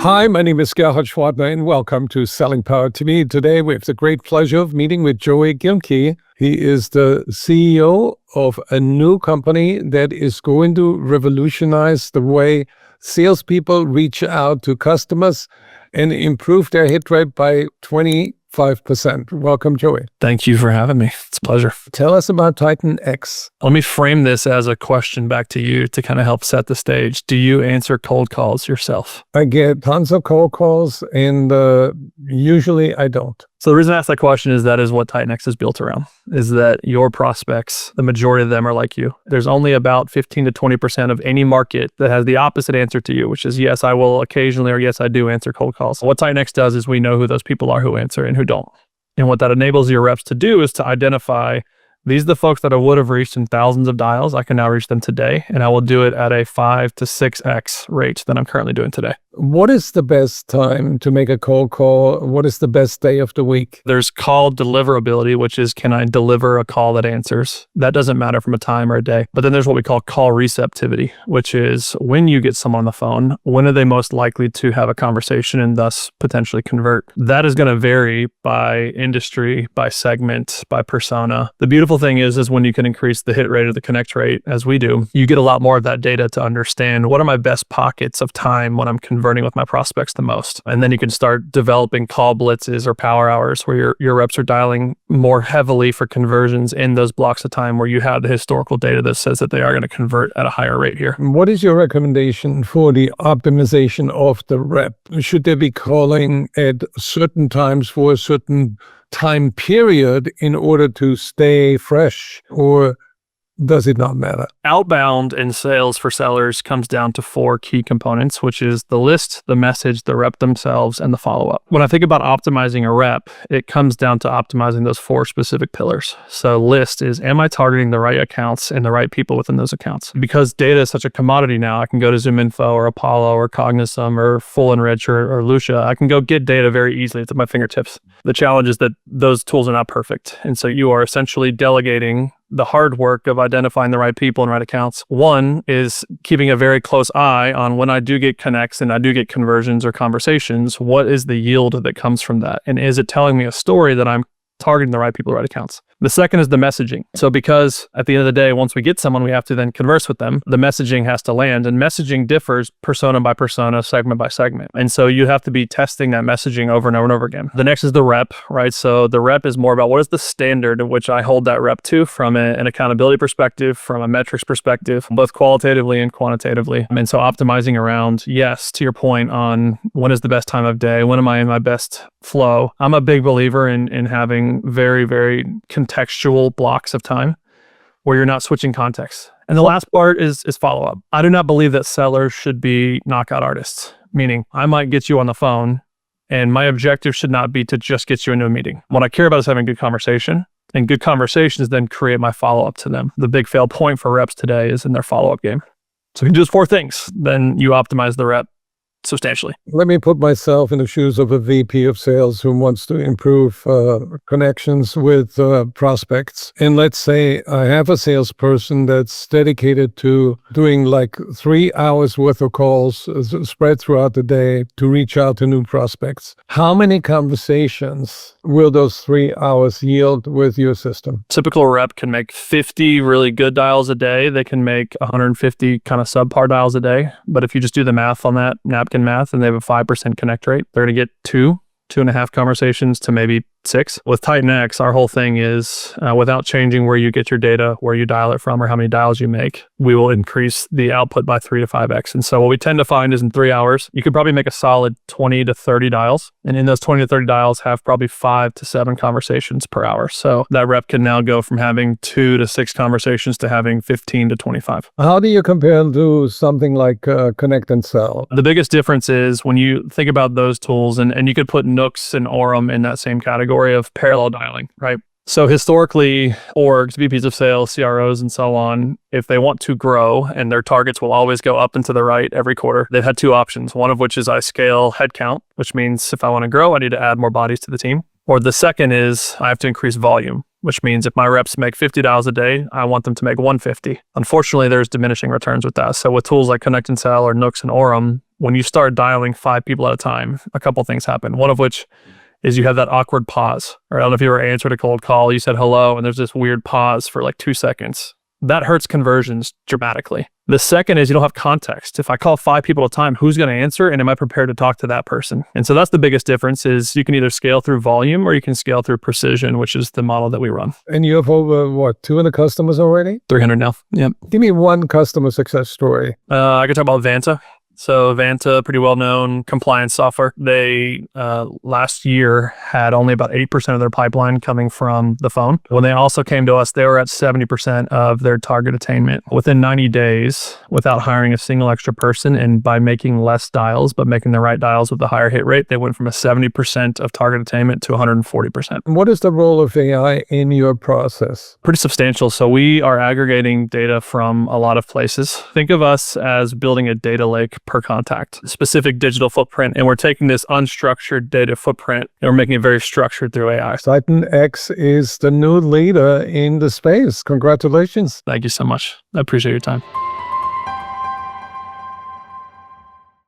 Hi, my name is Gerhard Schwartner, and welcome to Selling Power TV. Today, we have the great pleasure of meeting with Joey Gilkey. He is the CEO of a new company that is going to revolutionize the way salespeople reach out to customers and improve their hit rate by 25%. Welcome, Joey. Thank you for having me. It's a pleasure. Tell us about Titan X. Let me frame this as a question back to you to kind of help set the stage. Do you answer cold calls yourself? I get tons of cold calls, and usually I don't. So the reason I ask that question is that is what Titan X is built around, is that your prospects, the majority of them are like you. There's only about 15 to 20% of any market that has the opposite answer to you, which is yes, I will occasionally, or yes, I do answer cold calls. What Titan X does is we know who those people are who answer and who don't. And what that enables your reps to do is to identify these are the folks that I would have reached in thousands of dials. I can now reach them today, and I will do it at a 5 to 6x rate than I'm currently doing today. What is the best time to make a cold call? What is the best day of the week? There's call deliverability, which is can I deliver a call that answers? That doesn't matter from a time or a day. But then there's what we call call receptivity, which is when you get someone on the phone, when are they most likely to have a conversation and thus potentially convert? That is going to vary by industry, by segment, by persona. The beautiful thing is when you can increase the hit rate or the connect rate, as we do, you get a lot more of that data to understand what are my best pockets of time when I'm converting with my prospects the most. And then you can start developing call blitzes or power hours where your reps are dialing more heavily for conversions in those blocks of time where you have the historical data that says that they are going to convert at a higher rate here. What is your recommendation for the optimization of the rep? Should they be calling at certain times for a certain time period in order to stay fresh, or does it not matter? Outbound in sales for sellers comes down to 4 key components, which is the list, the message, the rep themselves, and the follow-up. When I think about optimizing a rep, it comes down to optimizing those 4 specific pillars. So list is, am I targeting the right accounts and the right people within those accounts? Because data is such a commodity now, I can go to ZoomInfo or Apollo or Cognism or Full Enrich or Lucia. I can go get data very easily. It's at my fingertips. The challenge is that those tools are not perfect. And so you are essentially delegating the hard work of identifying the right people and right accounts. One is keeping a very close eye on when I do get connects and I do get conversions or conversations, what is the yield that comes from that? And is it telling me a story that I'm targeting the right people, right accounts? The second is the messaging. So because at the end of the day, once we get someone, we have to then converse with them. The messaging has to land, and messaging differs persona by persona, segment by segment. And so you have to be testing that messaging over and over and over again. The next is the rep, right? So the rep is more about what is the standard in which I hold that rep to from an accountability perspective, from a metrics perspective, both qualitatively and quantitatively. And so optimizing around, yes, to your point on when is the best time of day, when am I in my best flow? I'm a big believer in having very, very contextual blocks of time where you're not switching context. And the last part is follow-up. I do not believe that sellers should be knockout artists, meaning I might get you on the phone and my objective should not be to just get you into a meeting. What I care about is having good conversation, and good conversations then create my follow-up to them. The big fail point for reps today is in their follow-up game. So if you do those 4 things, then you optimize the rep substantially. Let me put myself in the shoes of a VP of sales who wants to improve connections with prospects. And let's say I have a salesperson that's dedicated to doing like 3 hours worth of calls spread throughout the day to reach out to new prospects. How many conversations will those 3 hours yield with your system? Typical rep can make 50 really good dials a day. They can make 150 kind of subpar dials a day. But if you just do the math on that, napkin math, and they have a 5% connect rate, they're going to get 2.5 conversations to maybe 6. With Titan X, our whole thing is without changing where you get your data, where you dial it from, or how many dials you make, we will increase the output by 3 to 5x. And so what we tend to find is in 3 hours, you could probably make a solid 20 to 30 dials. And in those 20 to 30 dials, have probably 5 to 7 conversations per hour. So that rep can now go from having 2 to 6 conversations to having 15 to 25. How do you compare to something like Connect and Sell? The biggest difference is when you think about those tools, and you could put Nooks and Orem in that same category of parallel dialing, right? So historically, orgs, VPs of sales, CROs, and so on, if they want to grow and their targets will always go up and to the right every quarter, they've had two options. One of which is I scale headcount, which means if I want to grow, I need to add more bodies to the team. Or the second is I have to increase volume, which means if my reps make 50 dials a day, I want them to make 150. Unfortunately, there's diminishing returns with that. So with tools like Connect and Sell or Nooks and Orem, when you start dialing 5 people at a time, a couple things happen. One of which is you have that awkward pause. Or I don't know if you ever answered a cold call, you said hello, and there's this weird pause for like 2 seconds. That hurts conversions dramatically. The second is you don't have context. If I call 5 people at a time, who's going to answer, and am I prepared to talk to that person? And so that's the biggest difference is you can either scale through volume or you can scale through precision, which is the model that we run. And you have over, 200 customers already? 300 now. Yep. Give me one customer success story. I could talk about Vanta. So Vanta, pretty well-known compliance software. They last year had only about 8% of their pipeline coming from the phone. When they also came to us, they were at 70% of their target attainment within 90 days without hiring a single extra person. And by making less dials, but making the right dials with a higher hit rate, they went from a 70% of target attainment to 140%. What is the role of AI in your process? Pretty substantial. So we are aggregating data from a lot of places. Think of us as building a data lake per contact, specific digital footprint. And we're taking this unstructured data footprint and we're making it very structured through AI. Citon X is the new leader in the space. Congratulations. Thank you so much. I appreciate your time.